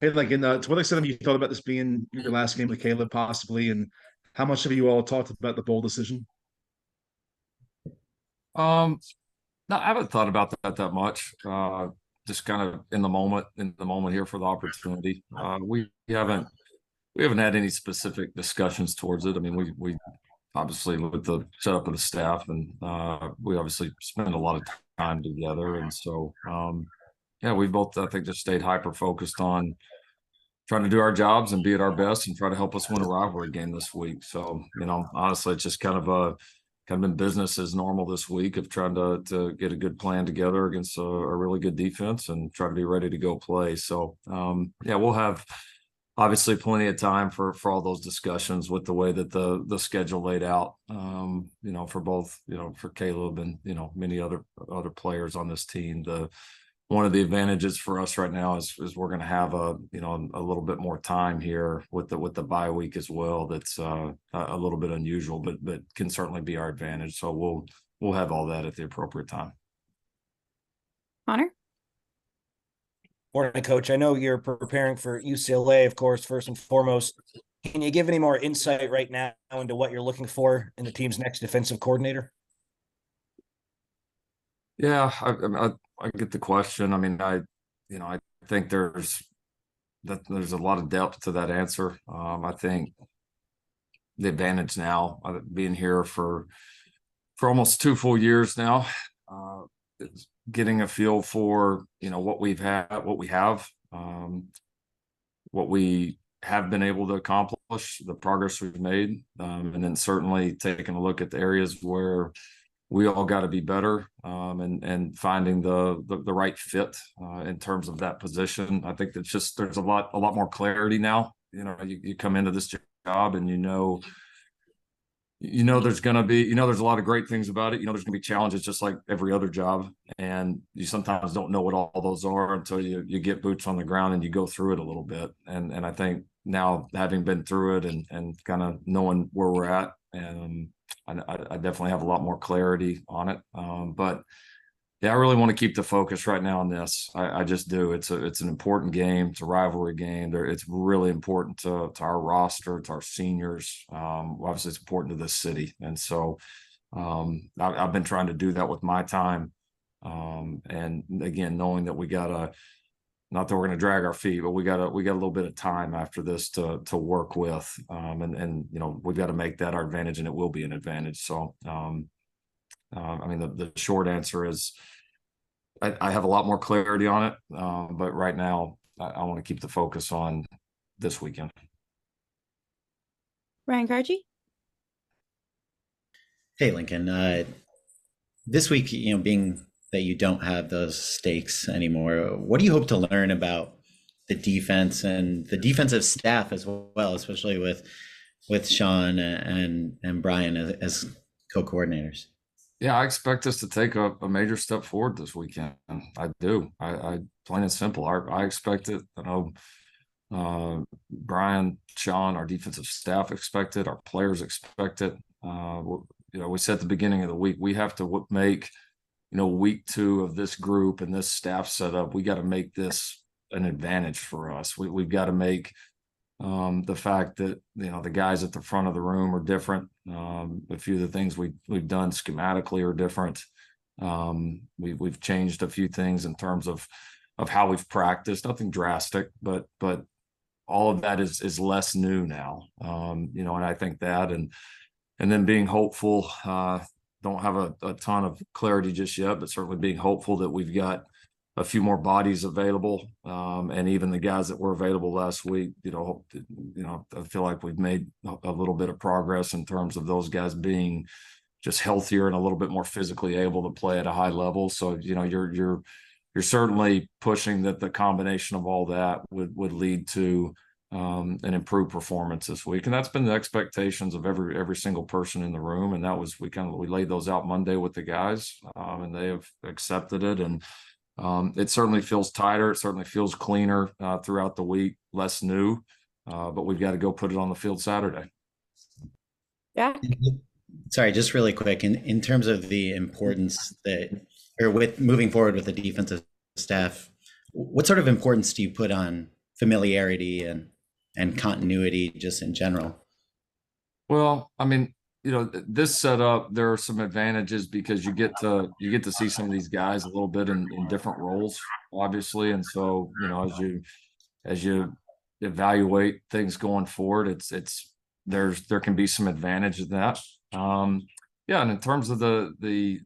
Hey, like, to what extent have you thought about this being your last game with Caleb, possibly, and how much have you all talked about the bowl decision? Um, no, I haven't thought about that much. Just kind of in the moment here for the opportunity. We haven't had any specific discussions towards it. I mean, we obviously with the setup of the staff, and we obviously spend a lot of time together, and so yeah, we both I think just stayed hyper focused on trying to do our jobs and be at our best and try to help us win a rivalry game this week. So, honestly, it's just kind of been business as normal this week of trying to get a good plan together against a really good defense and try to be ready to go play. So, yeah, we'll have obviously plenty of time for all those discussions with the way that the schedule laid out. For both, for Caleb and many other players on this team. The One of the advantages for us right now is we're going to have a little bit more time here with the bye week as well. That's a little bit unusual, but can certainly be our advantage. So we'll have all that at the appropriate time. Connor? Morning, Coach. I know you're preparing for UCLA, of course, first and foremost. Can you give any more insight right now into what you're looking for in the team's next defensive coordinator? Yeah, I get the question. I mean, I think there's a lot of depth to that answer. I think the advantage now, being here for almost 2 full years now, is getting a feel for what we have, what we have been able to accomplish, the progress we've made, and then certainly taking a look at the areas where we all got to be better, and finding the right fit in terms of that position. I think there's a lot more clarity now. You come into this job and there's going to be there's a lot of great things about it. There's going to be challenges just like every other job, and you sometimes don't know what all those are until you get boots on the ground and you go through it a little bit. And I think now, having been through it and kind of knowing where we're at, and I definitely have a lot more clarity on it. But yeah, I really want to keep the focus right now on this. I just do. It's an important game. It's a rivalry game. It's really important to our roster, to our seniors. Obviously, it's important to this city, and so I've been trying to do that with my time. And again, knowing that we gotta, not that we're going to drag our feet, but we got a little bit of time after this to work with, and we've got to make that our advantage, and it will be an advantage. So, I mean, the short answer is I have a lot more clarity on it, but right now I want to keep the focus on this weekend. Ryan Karji? Hey, Lincoln. This week, being that you don't have those stakes anymore, what do you hope to learn about the defense and the defensive staff as well, especially with Sean and Brian as co-coordinators? Yeah, I expect us to take a major step forward this weekend. I do. I plain and simple. I expect it. I know Brian, Sean, our defensive staff expect it. Our players expect it. We said at the beginning of the week, we have to make, week 2 of this group and this staff setup. We got to make this an advantage for us. We've got to make the fact that the guys at the front of the room are different. A few of the things we've done schematically are different. We've changed a few things in terms of how we've practiced. Nothing drastic, but all of that is less new now. And I think that and then being hopeful. Don't have a ton of clarity just yet, but certainly being hopeful that we've got a few more bodies available, and even the guys that were available last week, I feel like we've made a little bit of progress in terms of those guys being just healthier and a little bit more physically able to play at a high level. So, you're certainly pushing that the combination of all that would lead to an improved performance this week. And that's been the expectations of every single person in the room. And that was, we laid those out Monday with the guys, and they have accepted it. And it certainly feels tighter. It certainly feels cleaner throughout the week, less new, but we've got to go put it on the field Saturday. Yeah. Sorry, just really quick, in terms of the importance with moving forward with the defensive staff, what sort of importance do you put on familiarity and continuity just in general? Well, I mean, this setup, there are some advantages because you get to see some of these guys a little bit in different roles, obviously. And so, as you evaluate things going forward, there can be some advantage in that. Yeah, and in terms of the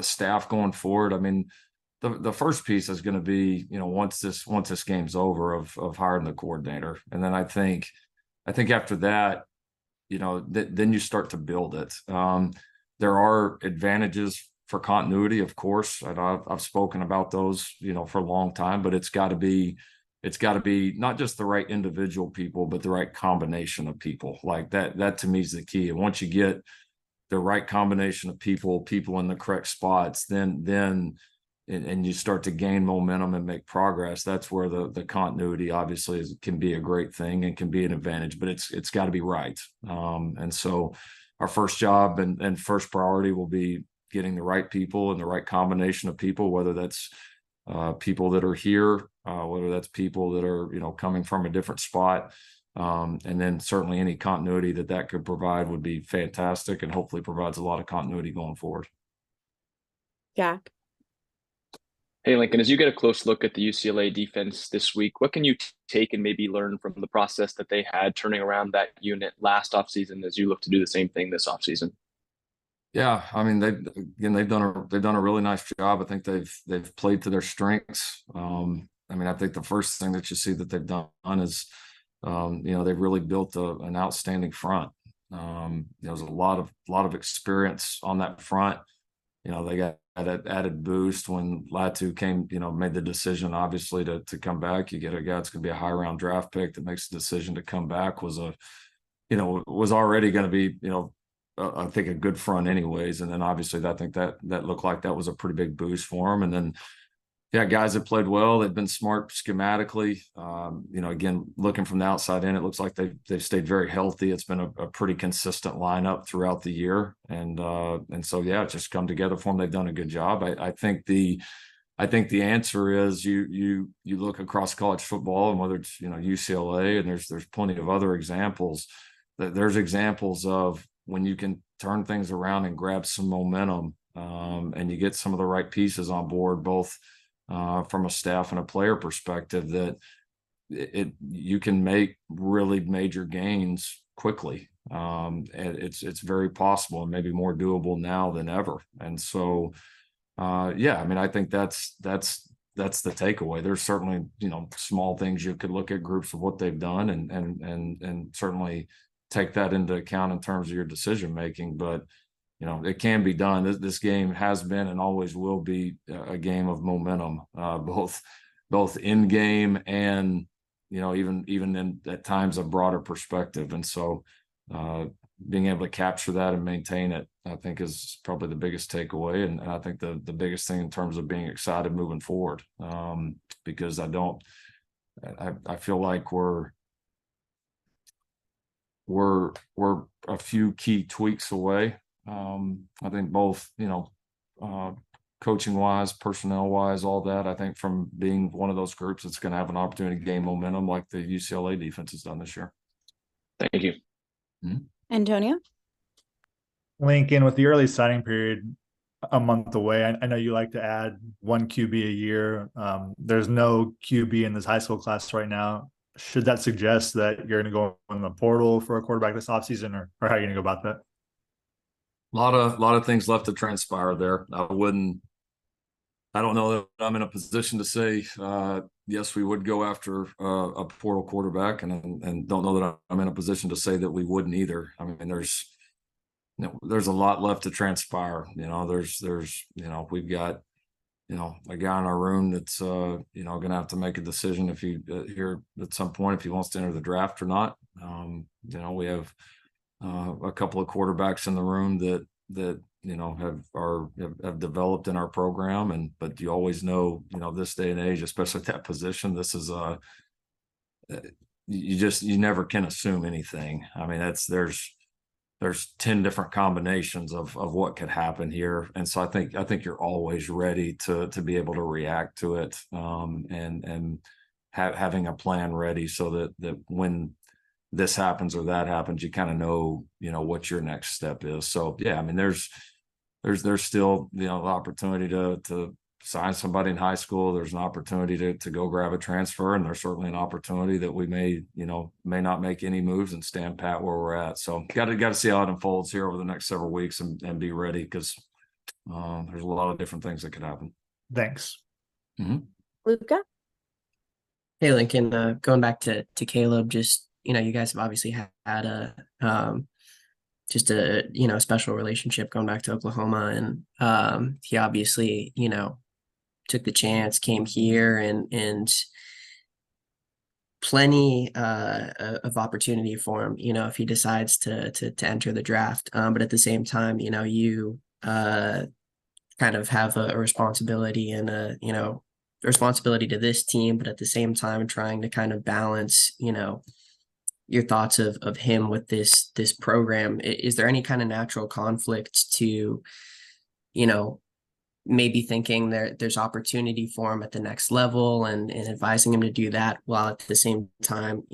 staff going forward, I mean, the first piece is going to be, once this game's over, of hiring the coordinator. And then I think after that, then you start to build it. There are advantages for continuity, of course, and I've spoken about those, for a long time, but it's got to be not just the right individual people, but the right combination of people. Like that to me is the key. And once you get the right combination of people in the correct spots, then you start to gain momentum and make progress. That's where the continuity obviously can be a great thing and can be an advantage, but it's got to be right. And so our first job and first priority will be getting the right people and the right combination of people, whether that's people that are here, whether that's people that are, coming from a different spot. And then certainly any continuity that could provide would be fantastic, and hopefully provides a lot of continuity going forward. Jack. Hey, Lincoln, as you get a close look at the UCLA defense this week, what can you take and maybe learn from the process that they had turning around that unit last offseason as you look to do the same thing this offseason? Yeah, I mean, they've done a really nice job. I think they've played to their strengths. I mean, I think the first thing that you see that they've done is, they've really built an outstanding front. There's a lot of experience on that front. They got that added boost when Latu came, made the decision, obviously, to come back. You get a guy that's going to be a high round draft pick that makes the decision to come back, was already going to be, I think, a good front anyways. And then obviously I think that looked like that was a pretty big boost for him. And then, yeah, guys that played well, they've been smart schematically. Again, looking from the outside in, it looks like they've stayed very healthy. It's been a pretty consistent lineup throughout the year. And so, yeah, it's just come together for them. They've done a good job. I think the answer is you look across college football, and whether it's, UCLA, and there's plenty of other examples, that there's examples of when you can turn things around and grab some momentum, and you get some of the right pieces on board, both from a staff and a player perspective, that you can make really major gains quickly. And it's very possible, and maybe more doable now than ever. And so, yeah, I mean, I think that's the takeaway. There's certainly, small things you could look at, groups of what they've done, and certainly take that into account in terms of your decision making. But it can be done. This game has been and always will be a game of momentum, both in game and even in at times a broader perspective. And so being able to capture that and maintain it, I think, is probably the biggest takeaway, and I think the biggest thing in terms of being excited moving forward, because I feel like we're a few key tweaks away. I think both, coaching wise, personnel wise, all that, I think, from being one of those groups that's going to have an opportunity to gain momentum like the UCLA defense has done this year. Thank you. Mm-hmm. Antonio. Lincoln, with the early signing period a month away, I know you like to add one QB a year. There's no QB in this high school class right now. Should that suggest that you're going to go in the portal for a quarterback this offseason, or how are you going to go about that? A lot of things left to transpire there. I don't know that I'm in a position to say yes, we would go after a portal quarterback, and don't know that I'm in a position to say that we wouldn't either. I mean, there's a lot left to transpire. We've got a guy in our room that's going to have to make a decision if he here at some point if he wants to enter the draft or not. We have a couple of quarterbacks in the room that have developed in our program, but you always know, this day and age, especially at that position, this is you never can assume anything. I mean, there's 10 different combinations of what could happen here. And so I think you're always ready to be able to react to it, and having a plan ready so that when this happens or that happens, you kind of know, what your next step is. So yeah, I mean, there's still, the opportunity to sign somebody in high school. There's an opportunity to go grab a transfer, and there's certainly an opportunity that we may not make any moves and stand pat where we're at. So got to see how it unfolds here over the next several weeks and be ready, because there's a lot of different things that could happen. Thanks. Luca? Hey, Lincoln, going back to Caleb, just, you guys have obviously had a just a special relationship going back to Oklahoma, and he obviously took the chance, came here, and plenty of opportunity for him, if he decides to enter the draft. But at the same time, you kind of have a responsibility and a responsibility to this team, but at the same time trying to kind of balance, your thoughts of him with this program. Is there any kind of natural conflict to, maybe thinking there's opportunity for him at the next level and advising him to do that, while at the same time,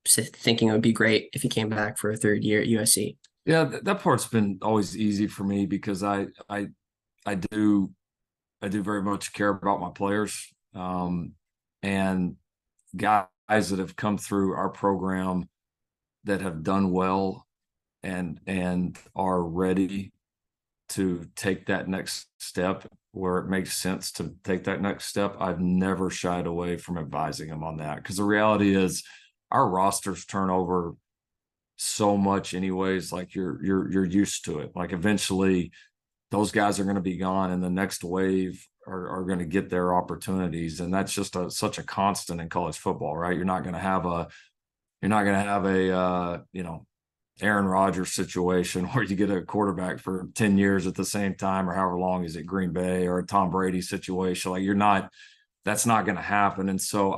thinking it would be great if he came back for a third year at USC? Yeah, that part's been always easy for me, because I do very much care about my players, and guys that have come through our program that have done well and are ready to take that next step where it makes sense to take that next step. I've never shied away from advising them on that, because the reality is our rosters turn over so much anyways. Like you're used to it. Like eventually those guys are going to be gone, and the next wave are going to get their opportunities. And that's just such a constant in college football, right? You're not going to have a Aaron Rodgers situation where you get a quarterback for 10 years at the same time, or however long is it, Green Bay, or a Tom Brady situation. Like that's not going to happen. And so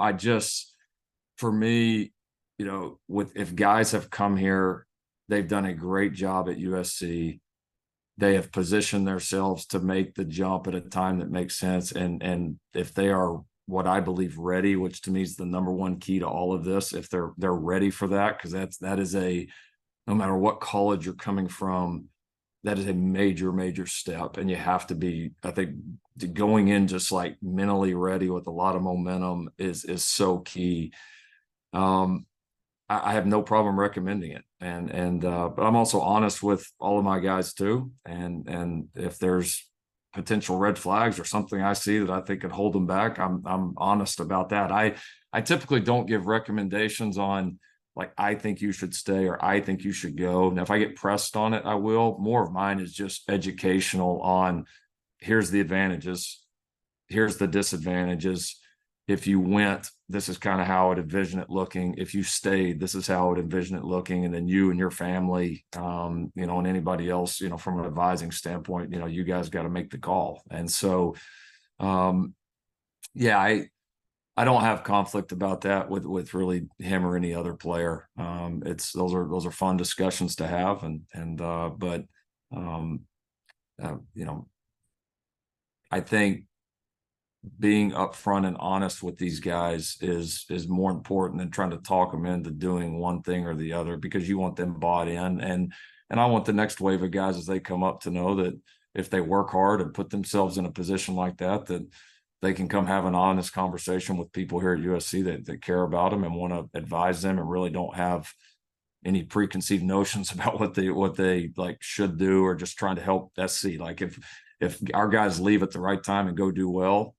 for me, if guys have come here, they've done a great job at USC. They have positioned themselves to make the jump at a time that makes sense. And if they are what I believe ready, which to me is the number one key to all of this, if they're ready for that, because that is no matter what college you're coming from, that is a major, major step. And you have to be, I think, going in just like mentally ready with a lot of momentum is so key. I have no problem recommending it. But I'm also honest with all of my guys too. And if there's potential red flags or something I see that I think could hold them back, I'm honest about that. I typically don't give recommendations on, like, I think you should stay or I think you should go. Now, if I get pressed on it, I will. More of mine is just educational on, here's the advantages, here's the disadvantages. If you went, this is kind of how I would envision it looking. If you stayed, this is how I would envision it looking. And then you and your family, and anybody else, from an advising standpoint, you guys got to make the call. And so, yeah, I don't have conflict about that with really him or any other player. Those are fun discussions to have, but I think being upfront and honest with these guys is more important than trying to talk them into doing one thing or the other, because you want them bought in. And I want the next wave of guys, as they come up, to know that if they work hard and put themselves in a position like that they can come have an honest conversation with people here at USC that care about them and want to advise them, and really don't have any preconceived notions about what they like should do, or just trying to help SC. Like if our guys leave at the right time and go do well,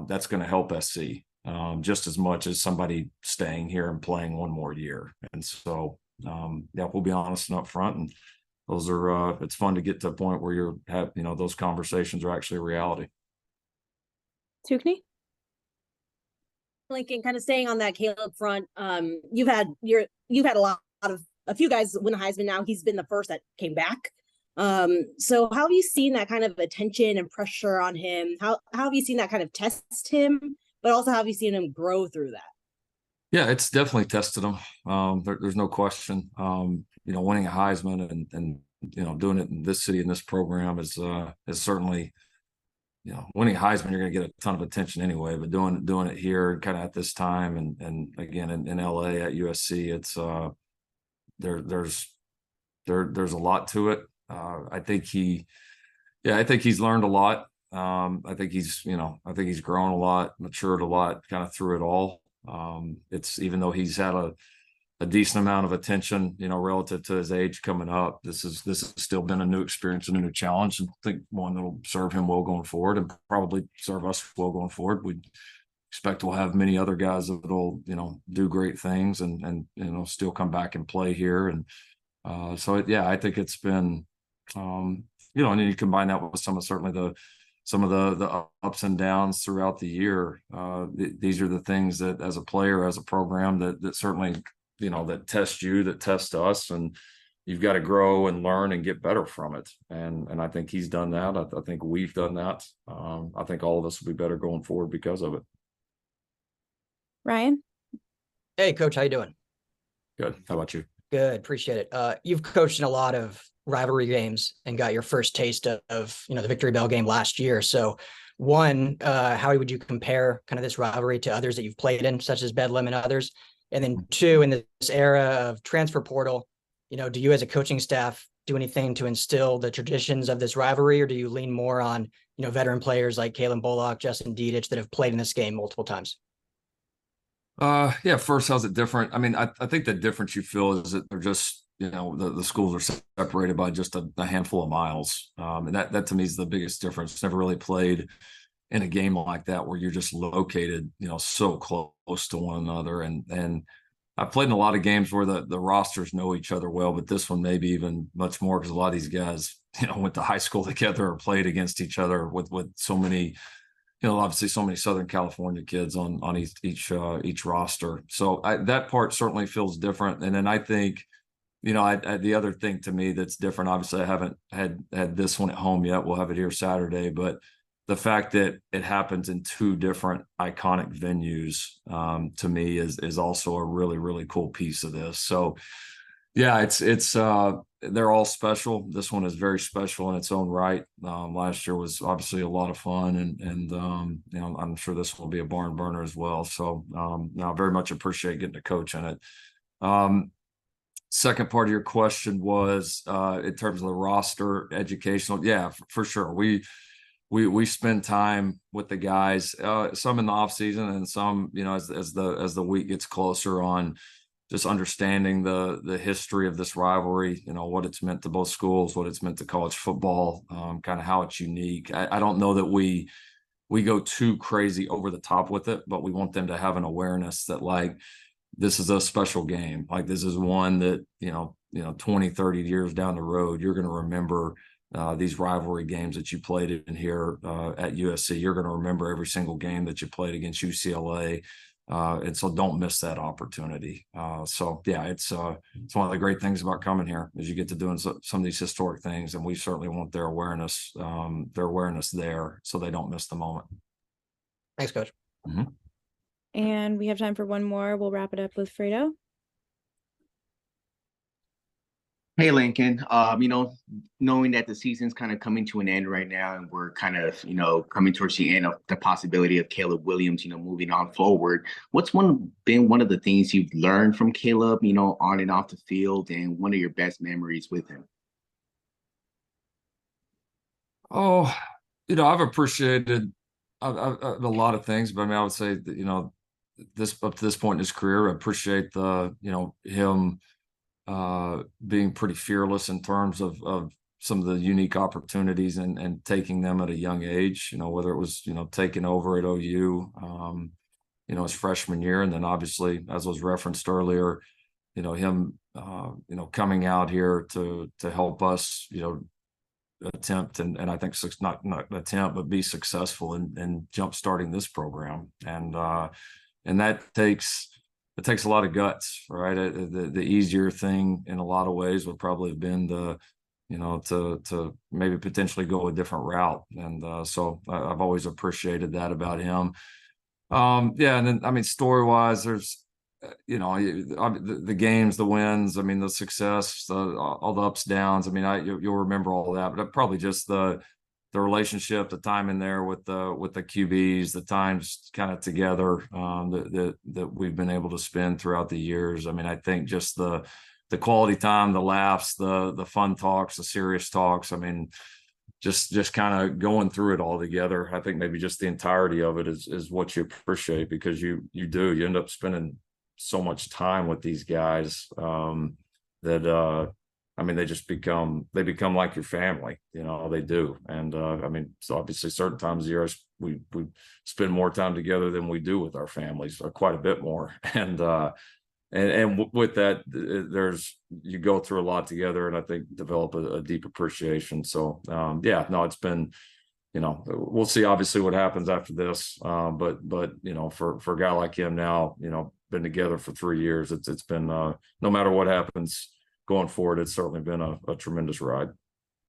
that's going to help SC just as much as somebody staying here and playing one more year. And so, yeah, we'll be honest and upfront, and those are, it's fun to get to a point where those conversations are actually a reality. Tukney? Lincoln, kind of staying on that Caleb front, you've had a few guys win the Heisman. Now he's been the first that came back. So how have you seen that kind of attention and pressure on him? How have you seen that kind of test him, but also how have you seen him grow through that? Yeah, it's definitely tested him. There's no question. Winning a Heisman and doing it in this city, in this program is certainly winning Heisman, you're going to get a ton of attention anyway, but doing it here kind of at this time, and again in LA at USC, it's there's a lot to it. I think he's learned a lot. I think he's grown a lot, matured a lot, kind of through it all. It's, even though he's had a decent amount of attention, relative to his age coming up, this has still been a new experience and a new challenge, and I think one that'll serve him well going forward, and probably serve us well going forward. We expect we'll have many other guys that'll, do great things and still come back and play here. And I think it's been, and then you combine that with some of the ups and downs throughout the year. These are the things that, as a player, as a program, that certainly, that test you, that test us, and you've got to grow and learn and get better from it. And I think he's done that. I think we've done that. I think all of us will be better going forward because of it. Ryan? Hey, Coach, how you doing? Good. How about you? Good, appreciate it. You've coached in a lot of rivalry games and got your first taste of the Victory Bell game last year. So one, how would you compare kind of this rivalry to others that you've played in, such as Bedlam and others? And then two, in this era of transfer portal, do you as a coaching staff do anything to instill the traditions of this rivalry, or do you lean more on, veteran players like Kalen Bullock, Justin Dedich that have played in this game multiple times? First, how's it different? I mean, I think the difference you feel is that they're just, the schools are separated by just a handful of miles. And that to me is the biggest difference. Never really played in a game like that where you're just located, so close to one another. And I've played in a lot of games where the rosters know each other well, but this one maybe even much more, because a lot of these guys, went to high school together or played against each other with so many, obviously so many Southern California kids on each roster. So that part certainly feels different. And then I think, the other thing to me that's different, obviously I haven't had this one at home yet. We'll have it here Saturday, but the fact that it happens in two different iconic venues, to me is also a really, really cool piece of this. So yeah, it's they're all special. This one is very special in its own right. Last year was obviously a lot of fun, and I'm sure this will be a barn burner as well. So I very much appreciate getting to coach in it. Second part of your question was in terms of the roster, educational. Yeah, for sure. We spend time with the guys, some in the off season, and some, as the week gets closer, on just understanding the history of this rivalry, what it's meant to both schools, what it's meant to college football, kind of how it's unique. I don't know that we go too crazy over the top with it, but we want them to have an awareness that, like, this is a special game. Like, this is one that, 20, 30 years down the road, you're going to remember these rivalry games that you played in here at USC. You're going to remember every single game that you played against UCLA. And so don't miss that opportunity. It's one of the great things about coming here, is you get to doing some of these historic things, and we certainly want their awareness there, so they don't miss the moment. Thanks, Coach. Mm-hmm. And we have time for one more. We'll wrap it up with Fredo. Hey, Lincoln, knowing that the season's kind of coming to an end right now, and we're kind of, coming towards the end of the possibility of Caleb Williams, moving on forward, what's been one of the things you've learned from Caleb, on and off the field, and one of your best memories with him? Oh, I've appreciated a lot of things, but I mean, I would say that, up to this point in his career, I appreciate him being pretty fearless in terms of some of the unique opportunities and taking them at a young age, whether it was, taking over at OU, his freshman year. And then obviously, as was referenced earlier, him, coming out here to help us, attempt and I think not attempt, but be successful in jump starting this program. And that takes a lot of guts, right? The easier thing in a lot of ways would probably have been to maybe potentially go a different route. And so I've always appreciated that about him. And then, I mean, story-wise, there's, the games, the wins, I mean, the success, all the ups, downs. I mean, you'll remember all that, but probably just the the relationship, the time in there with the QBs, the times kind of together that we've been able to spend throughout the years. I mean, I think just the quality time, the laughs, the fun talks, the serious talks. I mean, just kind of going through it all together. I think maybe just the entirety of it is what you appreciate, because you end up spending so much time with these guys that I mean, they become like your family, you know, they do. And I mean, so obviously certain times of the year we spend more time together than we do with our families, quite a bit more. And with that, you go through a lot together, and I think develop a deep appreciation. So yeah, no, it's been, you know, we'll see obviously what happens after this. But you know, for a guy like him now, you know, been together for 3 years, it's been no matter what happens going forward, it's certainly been a tremendous ride.